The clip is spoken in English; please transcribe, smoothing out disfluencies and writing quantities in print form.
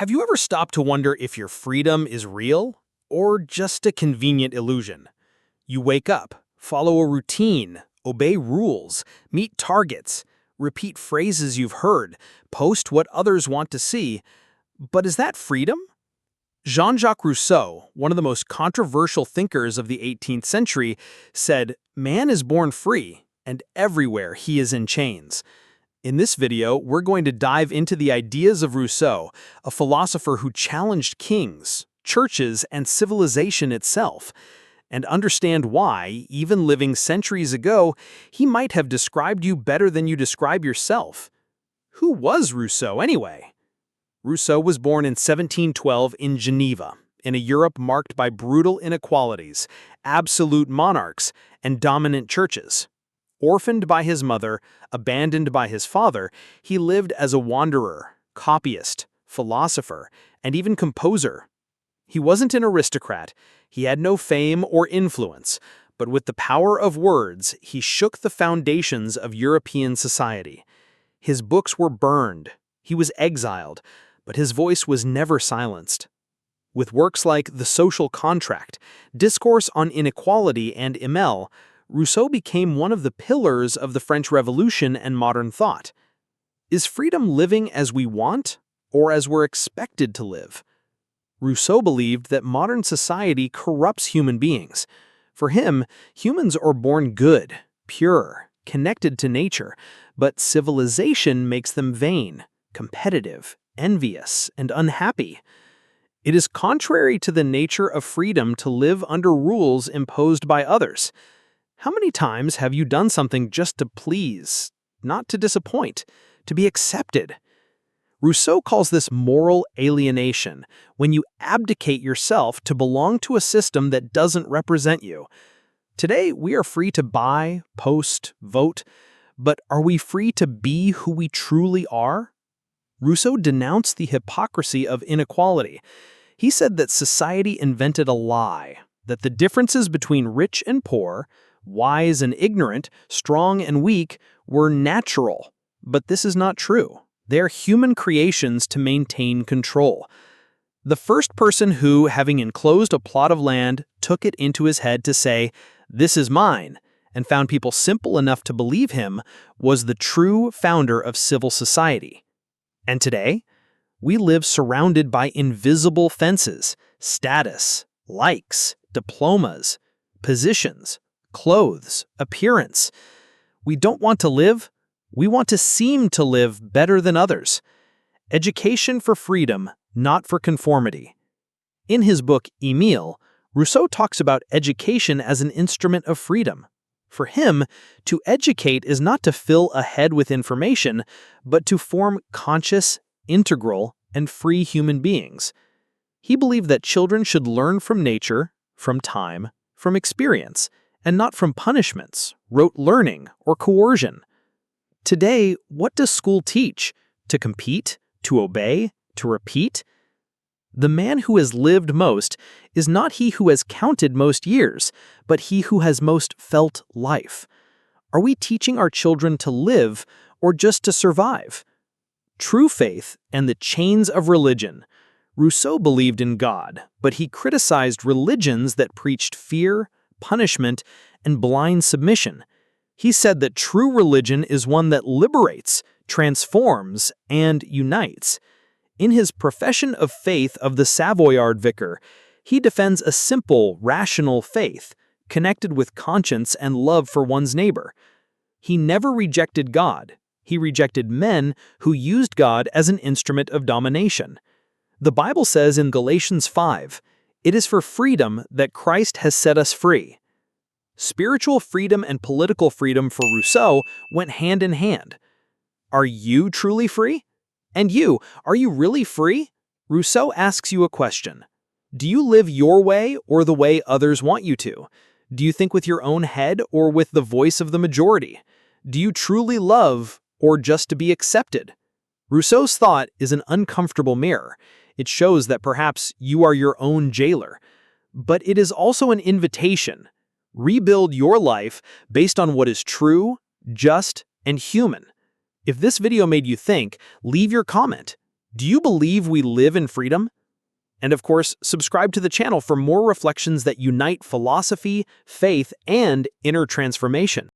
Have you ever stopped to wonder if your freedom is real or just a convenient illusion? You wake up, follow a routine, obey rules, meet targets, repeat phrases you've heard, post what others want to see. But is that freedom? Jean-Jacques Rousseau, one of the most controversial thinkers of the 18th century, said, "Man is born free, and everywhere he is in chains." In this video, we're going to dive into the ideas of Rousseau, a philosopher who challenged kings, churches, and civilization itself, and understand why, even living centuries ago, he might have described you better than you describe yourself. Who was Rousseau anyway? Rousseau was born in 1712 in Geneva, in a Europe marked by brutal inequalities, absolute monarchs, and dominant churches. Orphaned by his mother, abandoned by his father, he lived as a wanderer, copyist, philosopher, and even composer. He wasn't an aristocrat, he had no fame or influence, but with the power of words, he shook the foundations of European society. His books were burned, he was exiled, but his voice was never silenced. With works like The Social Contract, Discourse on Inequality, and Emile, Rousseau became one of the pillars of the French Revolution and modern thought. Is freedom living as we want, or as we're expected to live? Rousseau believed that modern society corrupts human beings. For him, humans are born good, pure, connected to nature, but civilization makes them vain, competitive, envious, and unhappy. It is contrary to the nature of freedom to live under rules imposed by others. How many times have you done something just to please, not to disappoint, to be accepted? Rousseau calls this moral alienation, when you abdicate yourself to belong to a system that doesn't represent you. Today, we are free to buy, post, vote, but are we free to be who we truly are? Rousseau denounced the hypocrisy of inequality. He said that society invented a lie, that the differences between rich and poor, wise and ignorant, strong and weak, were natural. But this is not true. They are human creations to maintain control. The first person who, having enclosed a plot of land, took it into his head to say, "This is mine," and found people simple enough to believe him, was the true founder of civil society. And today, we live surrounded by invisible fences, status, likes, diplomas, positions, clothes, appearance. We don't want to live, we want to seem to live better than others. Education for freedom, not for conformity. In his book, Emile, Rousseau talks about education as an instrument of freedom. For him, to educate is not to fill a head with information, but to form conscious, integral, and free human beings. He believed that children should learn from nature, from time, from experience, and not from punishments, rote learning, or coercion. Today, what does school teach? To compete? To obey? To repeat? The man who has lived most is not he who has counted most years, but he who has most felt life. Are we teaching our children to live or just to survive? True faith and the chains of religion. Rousseau believed in God, but he criticized religions that preached fear, punishment, and blind submission. He said that true religion is one that liberates, transforms, and unites. In his Profession of Faith of the Savoyard Vicar, he defends a simple, rational faith, connected with conscience and love for one's neighbor. He never rejected God. He rejected men who used God as an instrument of domination. The Bible says in Galatians 5, "It is for freedom that Christ has set us free." Spiritual freedom and political freedom for Rousseau went hand in hand. Are you truly free? And you, are you really free? Rousseau asks you a question. Do you live your way or the way others want you to? Do you think with your own head or with the voice of the majority? Do you truly love or just to be accepted? Rousseau's thought is an uncomfortable mirror. It shows that perhaps you are your own jailer. But it is also an invitation. Rebuild your life based on what is true, just, and human. If this video made you think, leave your comment. Do you believe we live in freedom? And of course, subscribe to the channel for more reflections that unite philosophy, faith, and inner transformation.